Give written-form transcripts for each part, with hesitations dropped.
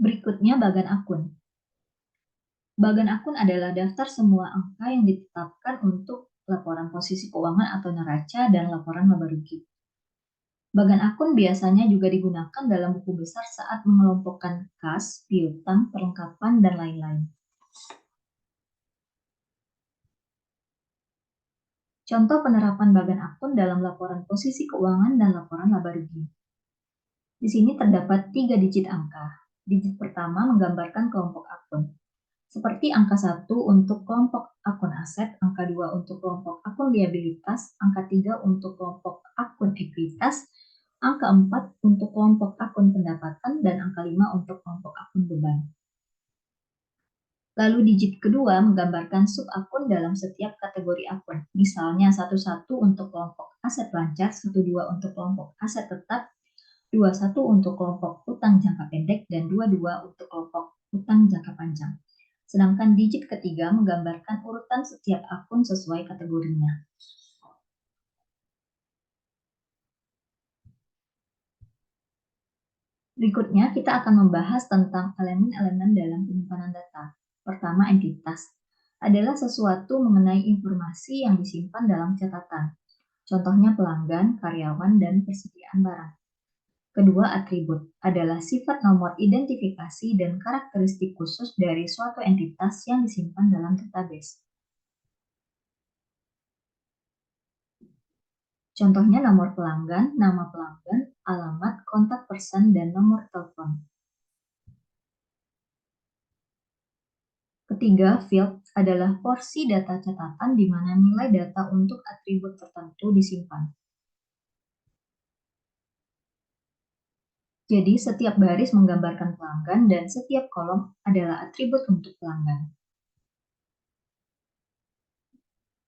Berikutnya bagan akun. Bagan akun adalah daftar semua angka yang ditetapkan untuk laporan posisi keuangan atau neraca dan laporan laba rugi. Bagan akun biasanya juga digunakan dalam buku besar saat mengelompokkan kas, piutang, perlengkapan, dan lain-lain. Contoh penerapan bagan akun dalam laporan posisi keuangan dan laporan laba rugi. Di sini terdapat 3 digit angka. Digit pertama menggambarkan kelompok akun. Seperti angka 1 untuk kelompok akun aset, angka 2 untuk kelompok akun liabilitas, angka 3 untuk kelompok akun ekuitas, angka 4 untuk kelompok akun pendapatan, dan angka 5 untuk kelompok akun beban. Lalu digit kedua menggambarkan sub akun dalam setiap kategori akun. Misalnya 11 untuk kelompok aset lancar, 12 untuk kelompok aset tetap, 21 untuk kelompok utang jangka pendek, dan 22 untuk kelompok utang jangka panjang. Sedangkan digit ketiga menggambarkan urutan setiap akun sesuai kategorinya. Berikutnya kita akan membahas tentang elemen-elemen dalam penyimpanan data. Pertama, entitas adalah sesuatu mengenai informasi yang disimpan dalam catatan. Contohnya pelanggan, karyawan, dan persediaan barang. Kedua, atribut adalah sifat nomor identifikasi dan karakteristik khusus dari suatu entitas yang disimpan dalam database. Contohnya nomor pelanggan, nama pelanggan, alamat, kontak person, dan nomor telepon. Ketiga, field adalah porsi data catatan di mana nilai data untuk atribut tertentu disimpan. Jadi, setiap baris menggambarkan pelanggan dan setiap kolom adalah atribut untuk pelanggan.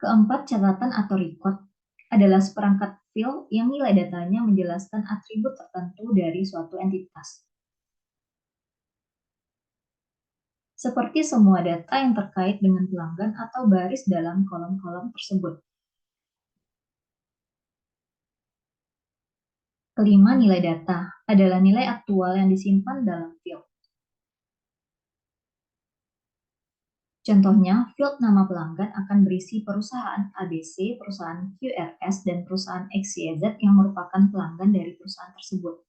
Keempat, catatan atau record adalah seperangkat field yang nilai datanya menjelaskan atribut tertentu dari suatu entitas. Seperti semua data yang terkait dengan pelanggan atau baris dalam kolom-kolom tersebut. Kelima, nilai data adalah nilai aktual yang disimpan dalam field. Contohnya, field nama pelanggan akan berisi perusahaan ABC, perusahaan QRS, dan perusahaan XYZ yang merupakan pelanggan dari perusahaan tersebut.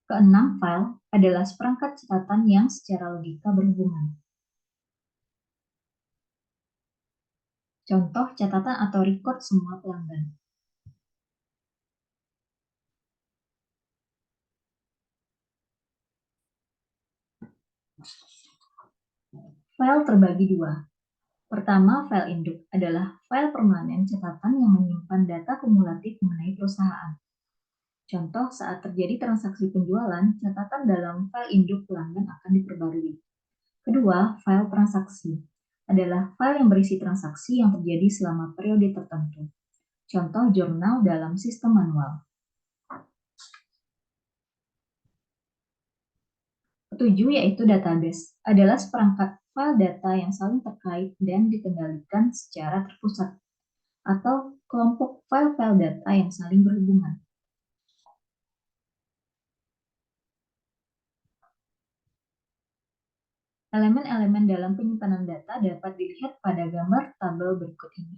Keenam, file adalah seperangkat catatan yang secara logika berhubungan. Contoh catatan atau record semua pelanggan. File terbagi dua. Pertama, file induk adalah file permanen catatan yang menyimpan data kumulatif mengenai perusahaan. Contoh, saat terjadi transaksi penjualan, catatan dalam file induk pelanggan akan diperbarui. Kedua, file transaksi adalah file yang berisi transaksi yang terjadi selama periode tertentu. Contoh, jurnal dalam sistem manual. Ketujuh, yaitu database, adalah seperangkat file data yang saling terkait dan dikendalikan secara terpusat, atau kelompok file-file data yang saling berhubungan. Elemen-elemen dalam penyimpanan data dapat dilihat pada gambar tabel berikut ini.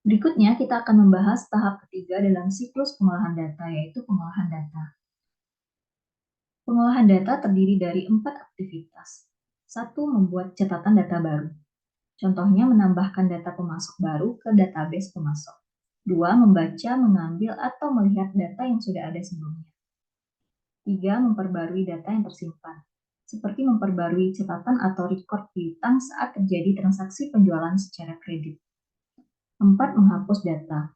Berikutnya, kita akan membahas tahap ketiga dalam siklus pengolahan data, yaitu pengolahan data. Pengolahan data terdiri dari 4 aktivitas. 1. Membuat catatan data baru. Contohnya menambahkan data pemasok baru ke database pemasok. 2. Membaca, mengambil, atau melihat data yang sudah ada sebelumnya. 3. Memperbarui data yang tersimpan, seperti memperbarui catatan atau record piutang saat terjadi transaksi penjualan secara kredit. 4. Menghapus data.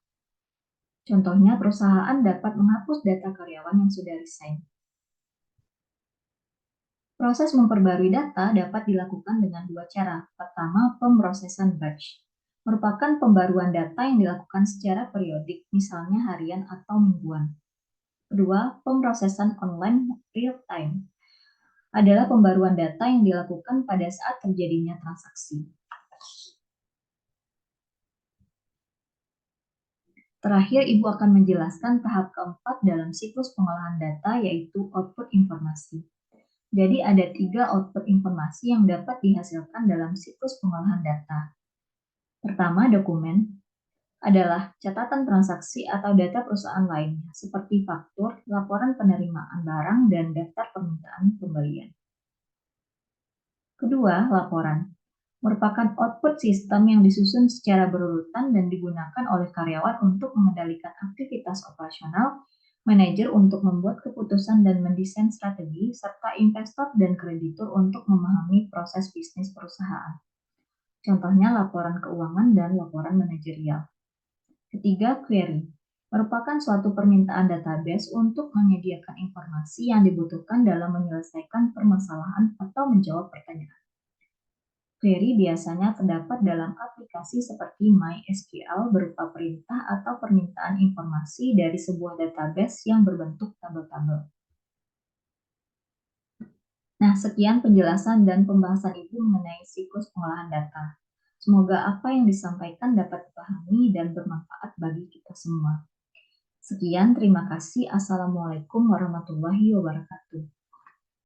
Contohnya, perusahaan dapat menghapus data karyawan yang sudah resign. Proses memperbarui data dapat dilakukan dengan dua cara. Pertama, pemrosesan batch. Merupakan pembaruan data yang dilakukan secara periodik, misalnya harian atau mingguan. Kedua, pemrosesan online real time. Adalah pembaruan data yang dilakukan pada saat terjadinya transaksi. Terakhir, Ibu akan menjelaskan tahap keempat dalam siklus pengolahan data, yaitu output informasi. Jadi ada 3 output informasi yang dapat dihasilkan dalam siklus pengolahan data. Pertama, dokumen adalah catatan transaksi atau data perusahaan lainnya, seperti faktur, laporan penerimaan barang, dan daftar permintaan pembelian. Kedua, laporan merupakan output sistem yang disusun secara berurutan dan digunakan oleh karyawan untuk mengendalikan aktivitas operasional, manajer untuk membuat keputusan dan mendesain strategi, serta investor dan kreditur untuk memahami proses bisnis perusahaan. Contohnya laporan keuangan dan laporan manajerial. Ketiga, query merupakan suatu permintaan database untuk menyediakan informasi yang dibutuhkan dalam menyelesaikan permasalahan atau menjawab pertanyaan. Query biasanya terdapat dalam aplikasi seperti MySQL berupa perintah atau permintaan informasi dari sebuah database yang berbentuk tabel-tabel. Nah, sekian penjelasan dan pembahasan Ibu mengenai siklus pengolahan data. Semoga apa yang disampaikan dapat dipahami dan bermanfaat bagi kita semua. Sekian, terima kasih. Assalamualaikum warahmatullahi wabarakatuh.